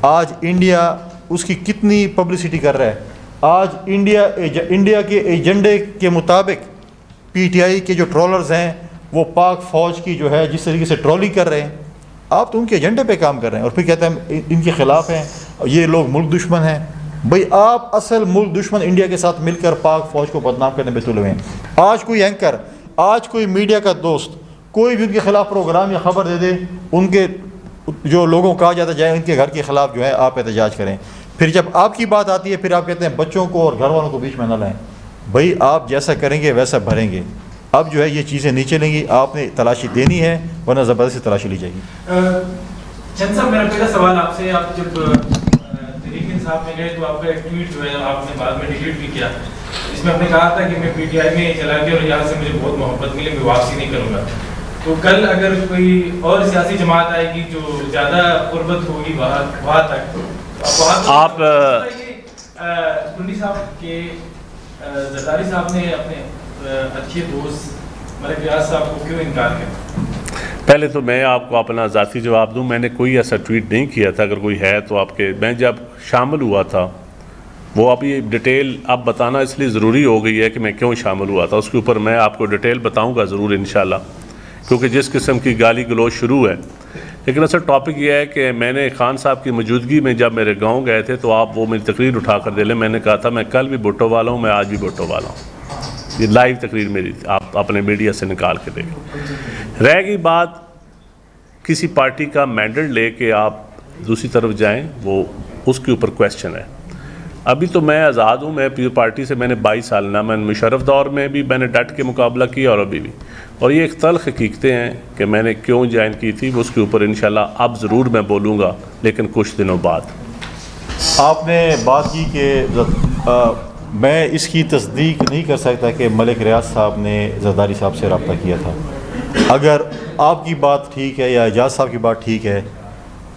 آج انڈیا اس کی کتنی پبلسٹی کر رہا ہے. آج انڈیا کے ایجنڈے کے مطابق پی ٹی آئی کے جو ٹرولرز ہیں وہ پاک فوج کی جو ہے جس طریقے سے ٹرولنگ کر رہے ہیں, آپ تو ان کے ایجنڈے پہ کام کر رہے ہیں اور پھر کہتے ہیں ان کے خلاف ہیں, یہ لوگ ملک دشمن ہیں. بھئی آپ اصل ملک دشمن انڈیا کے ساتھ مل کر پاک فوج کو بدنام کرنے پہ تلے ہوئے ہیں. آج کوئی اینکر, آج کوئی میڈیا کا دوست کوئی بھی ان کے خلاف پروگرام یا خبر دے دے, ان کے جو لوگوں کو کہا جاتا جائے ان کے گھر کے خلاف جو ہے آپ احتجاج کریں. پھر جب آپ کی بات آتی ہے پھر آپ کہتے ہیں بچوں کو اور گھر والوں کو بیچ میں نہ لائیں. بھئی آپ جیسا کریں گے ویسا بھریں گے. اب جو ہے یہ چیزیں نہیں چلیں گی, آپ نے تلاشی دینی ہے ورنہ زبردستی تلاشی لی جائے گی. چند صاحب میرا پہلا سوال آپ سے, آپ جب تحریک انصاف میں گئے تو آپ کا ایک ٹویٹ جو ہے آپ نے بعد میں ڈیلیٹ بھی کیا, اس میں آپ نے کہا تھا کہ میں پی ٹی آئی میں چلا گیا اور یہاں سے مجھے بہت محبت ملی, میں واپسی نہیں کروں گا. تو کل اگر کوئی اور سیاسی جماعت آئے گی جو زیادہ قربت ہوگی وہاں تک, آپ کنڈی صاحب کے زرداری صاحب نے اپنے اچھے دوست ملک ریاض صاحب کو کیوں انکار کیا؟ پہلے تو میں آپ کو اپنا ذاتی جواب دوں, میں نے کوئی ایسا ٹویٹ نہیں کیا تھا. اگر کوئی ہے تو آپ کے, میں جب شامل ہوا تھا وہ ابھی ڈیٹیل اب بتانا اس لیے ضروری ہو گئی ہے کہ میں کیوں شامل ہوا تھا, اس کے اوپر میں آپ کو ڈیٹیل بتاؤں گا ضرور انشاءاللہ, کیونکہ جس قسم کی گالی گلوچ شروع ہے. لیکن اصل ٹاپک یہ ہے کہ میں نے خان صاحب کی موجودگی میں جب میرے گاؤں گئے تھے تو آپ وہ میری تقریر اٹھا کر دے لیں. میں نے کہا تھا میں کل بھی بھٹو والا ہوں, میں آج بھی بھٹو والا ہوں. یہ لائیو تقریر میری تھی, آپ اپنے میڈیا سے نکال کے دیکھیں. رہ گئی بات کسی پارٹی کا مینڈیٹ لے کے آپ دوسری طرف جائیں, وہ اس کے اوپر کویسچن ہے. ابھی تو میں آزاد ہوں, میں پارٹی سے میں نے 22 سال نہ, میں مشرف دور میں بھی میں نے ڈٹ کے مقابلہ کیا اور ابھی بھی. اور یہ ایک تلخ حقیقتیں ہیں کہ میں نے کیوں جوائن کی تھی, اس کے اوپر انشاءاللہ اب ضرور میں بولوں گا, لیکن کچھ دنوں بعد. آپ نے بات کی کہ میں اس کی تصدیق نہیں کر سکتا کہ ملک ریاض صاحب نے زرداری صاحب سے رابطہ کیا تھا. اگر آپ کی بات ٹھیک ہے یا اعجاز صاحب کی بات ٹھیک ہے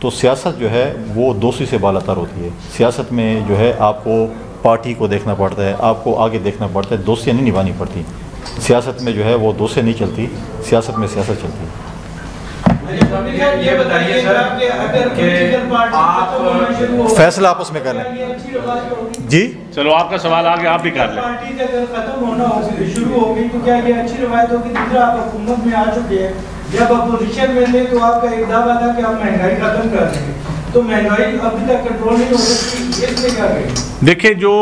تو سیاست جو ہے وہ دوستی سے بالا تر ہوتی ہے. سیاست میں جو ہے آپ کو پارٹی کو دیکھنا پڑتا ہے, آپ کو آگے دیکھنا پڑتا ہے, دوستیاں نہیں نبھانی پڑتی. سیاست میں جو ہے وہ دوستیاں نہیں چلتی, سیاست میں سیاست چلتی ہے. یہ بتائیے سر کہ فیصلہ آپس میں کر لیں. جی چلو آپ کا سوال آگے آپ بھی کر لیں. پارٹی سے اگر ختم ہونا شروع ہو گئی تو کیا یہ اچھی روایت ہوگی؟ دوسرا آپ حکومت میں آ چکے ہیں, جب اپوزیشن میں تھے تو آپ کا ایک دعویٰ تھا کہ آپ مہنگائی ختم کر دیں گے, تو مہنگائی ابھی تک کنٹرول نہیں ہو سکتی, اس میں کیا کہیں؟ دیکھیں جو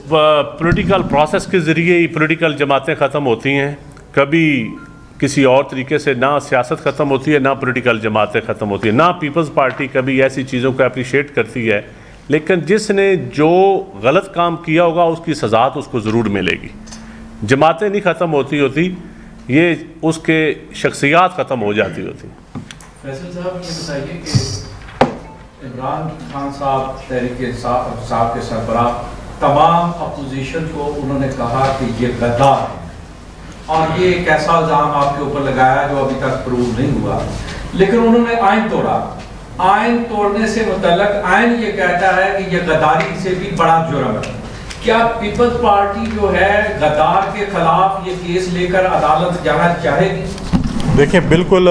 پولیٹیکل پروسیس کے ذریعے ہی پولیٹیکل جماعتیں ختم ہوتی ہیں, کبھی کسی اور طریقے سے نہ سیاست ختم ہوتی ہے نہ پولیٹیکل جماعتیں ختم ہوتی ہیں, نہ پیپلز پارٹی کبھی ایسی چیزوں کو اپریشیٹ کرتی ہے. لیکن جس نے جو غلط کام کیا ہوگا اس کی سزا تو اس کو ضرور ملے گی. جماعتیں نہیں ختم ہوتی یہ اس کے شخصیات ختم ہو جاتی ہوتی. فیصل صاحب یہ بتائیے کہ عمران خان صاحب تحریک انصاف کے سربراہ تمام اپوزیشن کو انہوں نے کہا کہ یہ غدار ہے, اور یہ ایک ایسا الزام آپ کے اوپر لگایا جو ابھی تک پروو نہیں ہوا, لیکن انہوں نے آئین توڑا. آئین توڑنے سے متعلق آئین یہ کہتا ہے کہ یہ غداری سے بھی بڑا جرم ہے. کیا پیپلز پارٹی جو ہے غدار کے خلاف یہ کیس لے کر عدالت جانا چاہے گی؟ دیکھیں بالکل,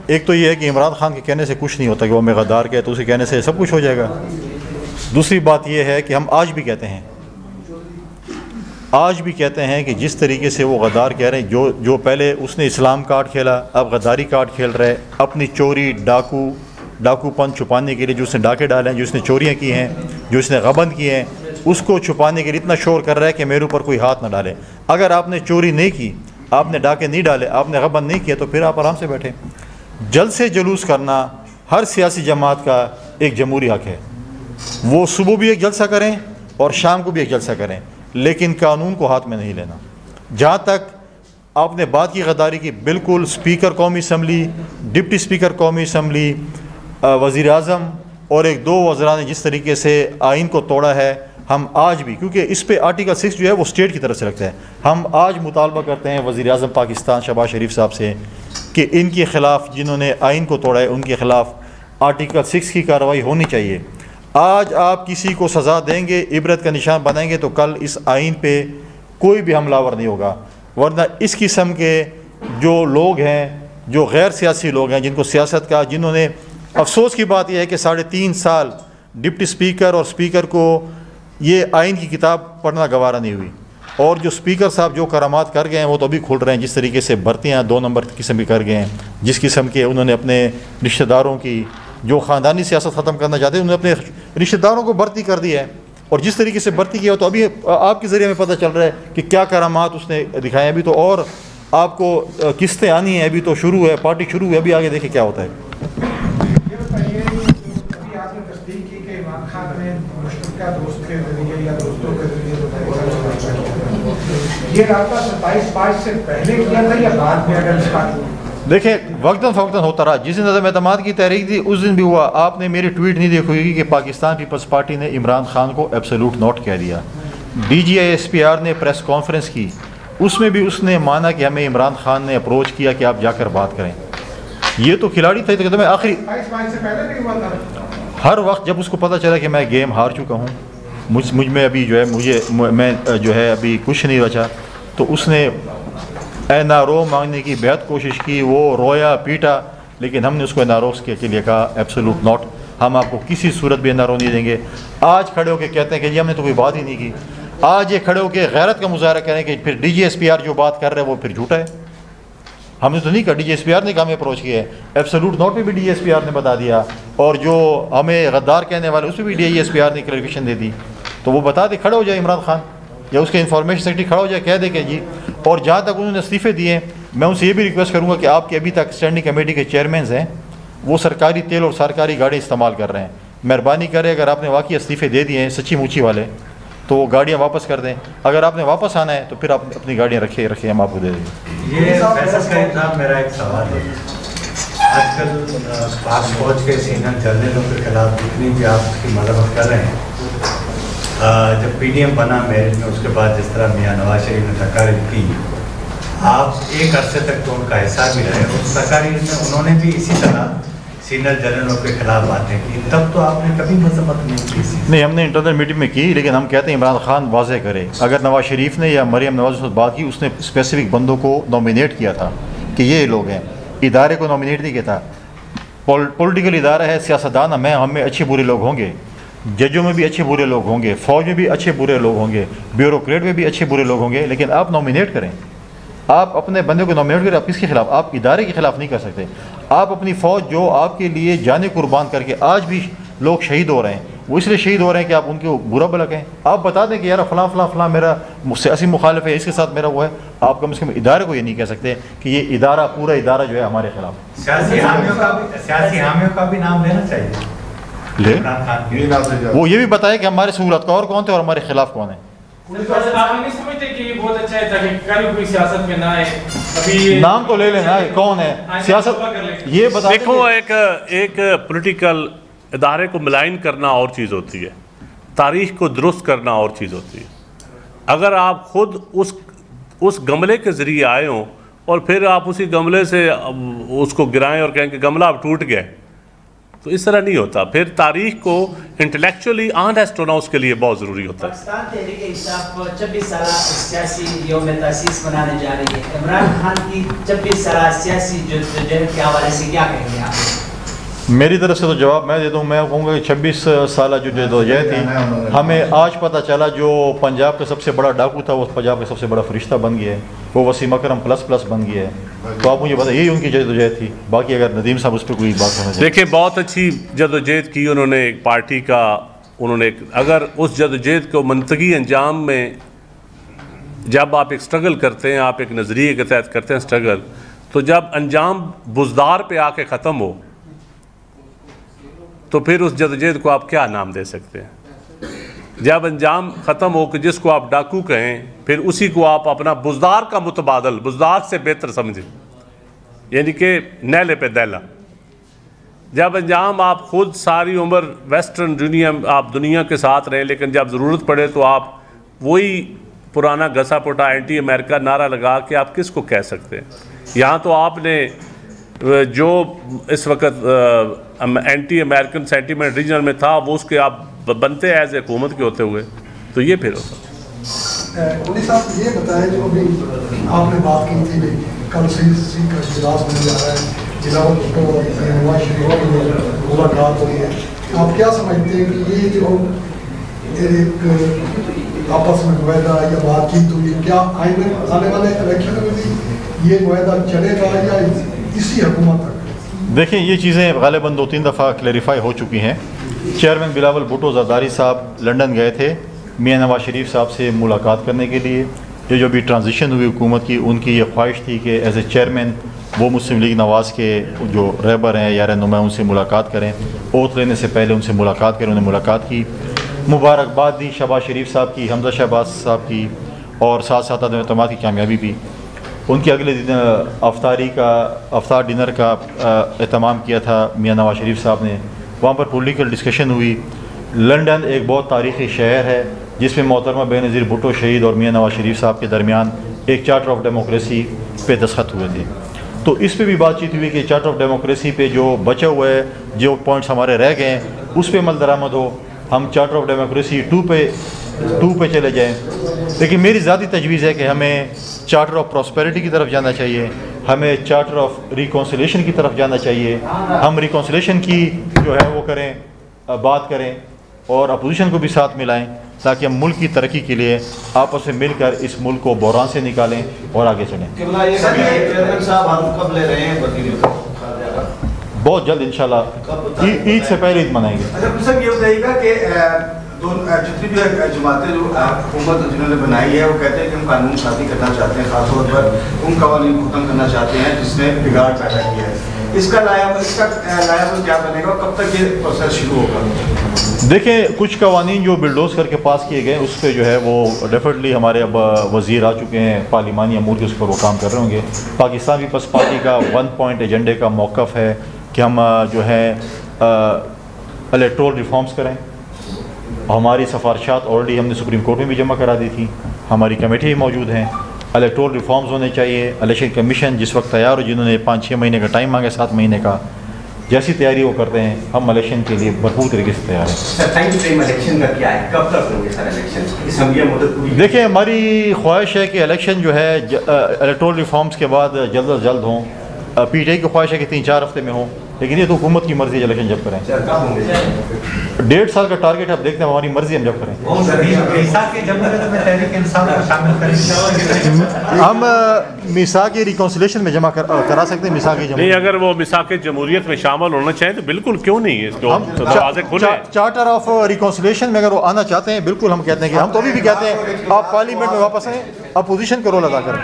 ایک تو یہ ہے کہ عمران خان کے کہنے سے کچھ نہیں ہوتا کہ وہ ہمیں غدار کہے تو اسے کہنے سے سب کچھ ہو جائے گا. دوسری بات یہ ہے کہ ہم آج بھی کہتے ہیں کہ جس طریقے سے وہ غدار کہہ رہے ہیں, جو پہلے اس نے اسلام کارڈ کھیلا اب غداری کارڈ کھیل رہے, اپنی چوری ڈاکو پن چھپانے کے لیے جو اس نے ڈاکے ڈالے ہیں, جو اس نے چوریاں کی ہیں, جو اس نے غبند کیے ہیں, اس کو چھپانے کے لیے اتنا شور کر رہا ہے کہ میرے اوپر کوئی ہاتھ نہ ڈالے. اگر آپ نے چوری نہیں کی, آپ نے ڈاکے نہیں ڈالے, آپ نے غبند نہیں کیا تو پھر آپ آرام سے بیٹھے. جلد سے جلوس کرنا ہر سیاسی جماعت کا ایک جمہوری حق ہے, وہ صبح بھی ایک جلسہ کریں اور شام کو بھی ایک جلسہ کریں, لیکن قانون کو ہاتھ میں نہیں لینا. جہاں تک آپ نے بات کی غداری کی, بالکل اسپیکر قومی اسمبلی, ڈپٹی اسپیکر قومی اسمبلی, وزیر اعظم اور ایک دو وزراء نے جس طریقے سے آئین کو توڑا ہے, ہم آج بھی, کیونکہ اس پہ آرٹیکل 6 جو ہے وہ اسٹیٹ کی طرف سے رکھتا ہے, ہم آج مطالبہ کرتے ہیں وزیر اعظم پاکستان شہباز شریف صاحب سے کہ ان کے خلاف جنہوں نے آئین کو توڑا ہے ان کے خلاف آرٹیکل 6 کی کارروائی ہونی چاہیے. آج آپ کسی کو سزا دیں گے, عبرت کا نشان بنائیں گے تو کل اس آئین پہ کوئی بھی حملہ آور نہیں ہوگا. ورنہ اس قسم کے جو لوگ ہیں, جو غیر سیاسی لوگ ہیں, جن کو سیاست کا, جنہوں نے افسوس کی بات یہ ہے کہ 3.5 سال ڈپٹی اسپیکر اور اسپیکر کو یہ آئین کی کتاب پڑھنا گوارا نہیں ہوئی، اور جو اسپیکر صاحب جو کرامات کر گئے ہیں وہ تو ابھی کھل رہے ہیں. جس طریقے سے بھرتیاں 2 نمبر قسم کی کر گئے ہیں، جس قسم کے انہوں نے اپنے رشتہ داروں کی جو خاندانی سیاست ختم کرنا چاہتے ہیں انہوں نے اپنے رشتہ داروں کو بھرتی کر دی ہے، اور جس طریقے سے بھرتی کیا تو ابھی آپ کے ذریعے میں پتہ چل رہا ہے کہ کیا کرامات اس نے دکھائے. ابھی تو اور آپ کو قسطیں آنی ہیں، ابھی تو شروع ہے، پارٹی شروع ہے، ابھی آگے دیکھیں کیا ہوتا ہے. یہ بتائیے ابھی آپ نے تصدیق کی کہ عمران خان نے مشترکہ دوست کے ذریعے یا دوستوں کے ذریعے یہ رابطہ 27/5 سے پہلے کیا تھا یا بعد میں؟ اگر دیکھیں وقتاً فوقتاً ہوتا رہا، جس دن عدم اعتماد کی تحریک تھی اس دن بھی ہوا. آپ نے میری ٹویٹ نہیں دیکھی ہوگی کہ پاکستان پیپلز پارٹی نے عمران خان کو ایبسولوٹ نوٹ کہہ دیا. DGISPR نے پریس کانفرنس کی، اس میں بھی اس نے مانا کہ ہمیں عمران خان نے اپروچ کیا کہ آپ جا کر بات کریں. یہ تو کھلاڑی تھا، تو کہتا میں آخری 27/5 سے پہلے بھی ہوا تھا. ہر وقت جب اس کو پتہ چلا کہ میں گیم ہار چکا ہوں، مجھ میں ابھی جو ہے میں جو ہے ابھی کچھ نہیں بچا، تو اس نے NRO مانگنے کی بہت کوشش کی. وہ رویا پیٹا، لیکن ہم نے اس کو NRO کے لیے کہا ایبسولوٹ نوٹ، ہم آپ کو کسی صورت بھی NRO نہیں دیں گے. آج کھڑے ہو کے کہتے ہیں کہ جی ہم نے تو کوئی بات ہی نہیں کی. آج یہ کھڑے ہو کے غیرت کا مظاہرہ کریں کہ پھر DGSPR جو بات کر رہے ہیں وہ پھر جھوٹا ہے. ہم نے تو نہیں کہا، DGSPR نے کہا ہمیں اپروچ کیا ہے. ایبسولوٹ نوٹ پہ بھی DGSPR نے بتا دیا، اور جو ہمیں غدار کہنے والے اس پہ بھی DGSPR نے کلیریفیکیشن دے دی. تو وہ بتا دے، کھڑے ہو جائے عمران خان یا اس کے انفارمیشن سیکرٹری کھڑا ہو جائے، کہہ دے کہ جی. اور جہاں تک انہوں نے استعفے دیے، میں ان سے یہ بھی ریکویسٹ کروں گا کہ آپ کے ابھی تک اسٹینڈنگ کمیٹی کے چیئرمینز ہیں، وہ سرکاری تیل اور سرکاری گاڑی استعمال کر رہے ہیں. مہربانی کرے اگر آپ نے واقعی استعفے دے دیے ہیں سچی موچی والے، تو وہ گاڑیاں واپس کر دیں. اگر آپ نے واپس آنا ہے تو پھر آپ اپنی گاڑیاں رکھیں، ہم آپ کو دے دیں گے. یہ فیصل کریم صاحب میرا ایک سوال ہے. آج کل پاک فوج کے سینئر جرنلوں کے خلاف جتنی بھی آپ اس کی مذمت کر رہے ہیں، جب PDM بنا میرٹ میں، اس کے بعد جس طرح میاں نواز شریف نے تقاریر کی، آپ ایک عرصے تک تو ان کا حصہ بھی رہے، اس تقاریر میں انہوں نے بھی اسی طرح سینئر جرنلوں کے خلاف باتیں کی. تب تو آپ نے کبھی مذمت نہیں کی. نہیں، ہم نے انٹرنل میٹنگ میں کی، لیکن ہم کہتے ہیں عمران خان واضح کرے. اگر نواز شریف نے یا مریم نواز سے بات کی، اس نے اسپیسیفک بندوں کو نامینیٹ کیا تھا کہ یہ لوگ ہیں. ادارے کو نامینیٹ نہیں کیا تھا. پولیٹیکل ادارہ ہے، سیاستدان ہم میں اچھے برے لوگ ہوں گے، ججوں میں بھی اچھے برے لوگ ہوں گے، فوج میں بھی اچھے برے لوگ ہوں گے، بیوروکریٹ میں بھی اچھے برے لوگ ہوں گے، لیکن آپ نامینیٹ کریں. آپ اپنے بندے کو نامینیٹ کریں. آپ کس کے خلاف؟ آپ ادارے کے خلاف نہیں کر سکتے. آپ اپنی فوج جو آپ کے لیے جانیں قربان کر کے آج بھی لوگ شہید ہو رہے ہیں، وہ اس لیے شہید ہو رہے ہیں کہ آپ ان کو برا بھلا کہیں. آپ بتا دیں کہ یار فلاں فلاں فلاں میرا سیاسی مخالف ہے، اس کے ساتھ میرا وہ ہے. آپ کم سے کم ادارے کو یہ نہیں کہہ سکتے کہ یہ ادارہ پورا ادارہ جو ہے ہمارے خلاف. سیاسی حامیوں کا بھی نام لینا چاہیے. وہ یہ بھی بتائے کہ ہمارے سہولت کار کون تھے اور ہمارے خلاف کون ہیں. آپ نہیں سمجھتے کہ یہ بہت اچھا ہے تاکہ کل کوئی سیاست میں نہ آئے؟ ابھی نام تو لے لینا کون ہے سیاست. یہ بتا دیکھو، ایک پولیٹیکل ادارے کو ملائن کرنا اور چیز ہوتی ہے، تاریخ کو درست کرنا اور چیز ہوتی ہے. اگر آپ خود اس گملے کے ذریعے آئے ہوں اور پھر آپ اسی گملے سے اس کو گرائیں اور کہیں کہ گملہ اب ٹوٹ گیا، تو اس طرح نہیں ہوتا. پھر تاریخ کو انٹلیکچولی آنیسٹ ہونا اس کے لیے بہت ضروری ہوتا ہے. پاکستان تحریک انصاف 26 سالہ سیاسی یوم تاسیس منانے جا رہی ہے. عمران خان کی 26 سالہ سیاسی جدوجہد کے حوالے سے کیا کہیں گے آپ؟ میری طرف سے تو جواب میں دے دوں. میں کہوں گا کہ 26 سالہ جو جدوجہد تھی، ہمیں آج پتہ چلا جو پنجاب کا سب سے بڑا ڈاکو تھا وہ پنجاب کا سب سے بڑا فرشتہ بن گیا ہے، وہ وسیم اکرم ++ بن گیا ہے. تو آپ مجھے بتائیں، یہی ان کی جدوجہد تھی. باقی اگر ندیم صاحب اس پہ کوئی بات کرنا چاہتے. دیکھیں، بہت اچھی جدوجہد کی انہوں نے ایک پارٹی کا. انہوں نے اگر اس جدوجہد کو منطقی انجام میں، جب آپ ایک سٹرگل کرتے ہیں، آپ ایک نظریے کے تحت کرتے ہیں سٹرگل، تو جب انجام بزدار پہ آ کے ختم ہو تو پھر اس جدوجہد کو آپ کیا نام دے سکتے ہیں؟ جب انجام ختم ہو کہ جس کو آپ ڈاکو کہیں، پھر اسی کو آپ اپنا بزدار کا متبادل، بزدار سے بہتر سمجھیں، یعنی کہ نیلے پہ دیلا. جب انجام آپ خود ساری عمر ویسٹرن دنیا، آپ دنیا کے ساتھ رہے، لیکن جب ضرورت پڑے تو آپ وہی پرانا گھسا پٹا اینٹی امریکہ نعرہ لگا کے آپ کس کو کہہ سکتے ہیں؟ یہاں تو آپ نے جو اس وقت اینٹی امریکن سینٹیمنٹ ریجنل میں تھا، وہ اس کے آپ بنتے ایز حکومت کے ہوتے ہوئے، تو یہ پھر ہوتا. علی صاحب یہ بتائیں، جو ابھی آپ نے بات کی تھی کل سی کا اجلاس ہونے جا رہا ہے، بلاول بھٹو اور نواز شریف کی ملاقات ہوئی ہے. آپ کیا سمجھتے ہیں کہ یہ جو ایک آپس میں معاہدہ یا بات چیت ہوئی، کیا آنے والے الیکشن میں بھی یہ معاہدہ چلے گا یا اسی حکومت تک؟ دیکھیں یہ چیزیں غالباً 2-3 دفعہ کلیریفائی ہو چکی ہیں. چیئرمین بلاول بھٹو زرداری صاحب لنڈن گئے تھے میاں نواز شریف صاحب سے ملاقات کرنے کے لیے. یہ جو بھی ٹرانزیشن ہوئی حکومت کی، ان کی یہ خواہش تھی کہ ایز اے چیئرمین وہ مسلم لیگ نواز کے جو رہبر ہیں یا رہنما ان سے ملاقات کریں، اوتھ لینے سے پہلے ان سے ملاقات کریں. انہوں نے ملاقات کی، مبارکباد دی شہباز شریف صاحب کی، حمزہ شہباز صاحب کی، اور ساتھ ساتھ عدم اعتماد کی کامیابی بھی. ان کے اگلے دن افطار ڈنر کا اہتمام کیا تھا میاں نواز شریف صاحب نے. وہاں پر پولیٹیکل ڈسکشن ہوئی. لنڈن ایک بہت تاریخی شہر ہے جس میں محترمہ بے نظیر بھٹو شہید اور میاں نواز شریف صاحب کے درمیان ایک چارٹر آف ڈیموکریسی پہ دستخط ہوئے تھے. تو اس پہ بھی بات چیت ہوئی کہ چارٹر آف ڈیموکریسی پہ جو بچا ہوا ہے، جو پوائنٹس ہمارے رہ گئے ہیں، اس پہ عمل درآمد ہو، ہم چارٹر آف ڈیموکریسی 2 پہ چلے جائیں. لیکن میری ذاتی تجویز ہے کہ ہمیں چارٹر آف پراسپیرٹی کی طرف جانا چاہیے، ہمیں چارٹر آف ریکونسلیشن کی طرف جانا چاہیے. ہم ریکونسلیشن کی جو ہے وہ کریں، بات کریں اور اپوزیشن کو بھی ساتھ ملائیں تاکہ ہم ملک کی ترقی کے لیے آپس میں مل کر اس ملک کو بحران سے نکالیں اور آگے چلیں. بہت جلد انشاءاللہ عید سے پہلے عید منائیں گے. سر یہ بتائیے گا کہ جتنی بھی جماعتیں جو حکومت جنہوں نے بنائی ہے وہ کہتے ہیں کہ ہم قانون سازی کرنا چاہتے ہیں، خاص طور پر ان قوانین کو ختم کرنا چاہتے ہیں جس نے بگاڑ پیدا کیا ہے. اس کا نیا کیا بنے گا، کب تک یہ پروسیس شروع ہوگا؟ دیکھیں کچھ قوانین جو بلڈوز کر کے پاس کیے گئے اس پہ جو ہے وہ ڈیفینیٹلی ہمارے اب وزیر آ چکے ہیں پارلیمانی امور کے، اس پر وہ کام کر رہے ہوں گے. پاکستان پیپلز پارٹی کا 1 پوائنٹ ایجنڈے کا موقف ہے کہ ہم جو ہے الیکٹورل ریفارمز کریں. ہماری سفارشات آلریڈی ہم نے سپریم کورٹ میں بھی جمع کرا دی تھی، ہماری کمیٹی بھی موجود ہیں. الیکٹورل ریفارمز ہونے چاہیے. الیکشن کمیشن جس وقت تیار ہو، جنہوں نے 5-6 مہینے کا ٹائم مانگا، 7 مہینے کا، جیسی تیاری وہ کرتے ہیں ہم الیکشن کے لیے بھرپور طریقے سے تیار ہیں. سر ٹائم فریم الیکشن کا کیا ہے، کب تک ہوں گے سر الیکشن؟ اسمبلی مدت پوری؟ دیکھیں ہماری خواہش ہے کہ الیکشن جو ہے الیکٹورل ریفارمز کے بعد جلد از جلد ہوں. پی ٹی آئی کی خواہش ہے کہ 3-4 ہفتے میں ہوں، لیکن یہ تو حکومت کی مرضی ہے الیکشن جب کریں. 1.5 سال کا ٹارگیٹ اب دیکھتے ہیں، ہماری مرضی ہم جب کریں. ہم میثاق ریکنسلیشن میں جمع کرا سکتے ہیں. میثاق نہیں، اگر وہ میثاق جمہوریت میں شامل ہونا چاہیں تو بالکل کیوں نہیں، اس کو دروازے کھلے. چارٹر آف ریکنسلیشن میں اگر وہ آنا چاہتے ہیں بالکل ہم کہتے ہیں کہ ہم تو ابھی بھی کہتے ہیں آپ پارلیمنٹ میں واپس آئیں، اپوزیشن کا رول ادا کریں.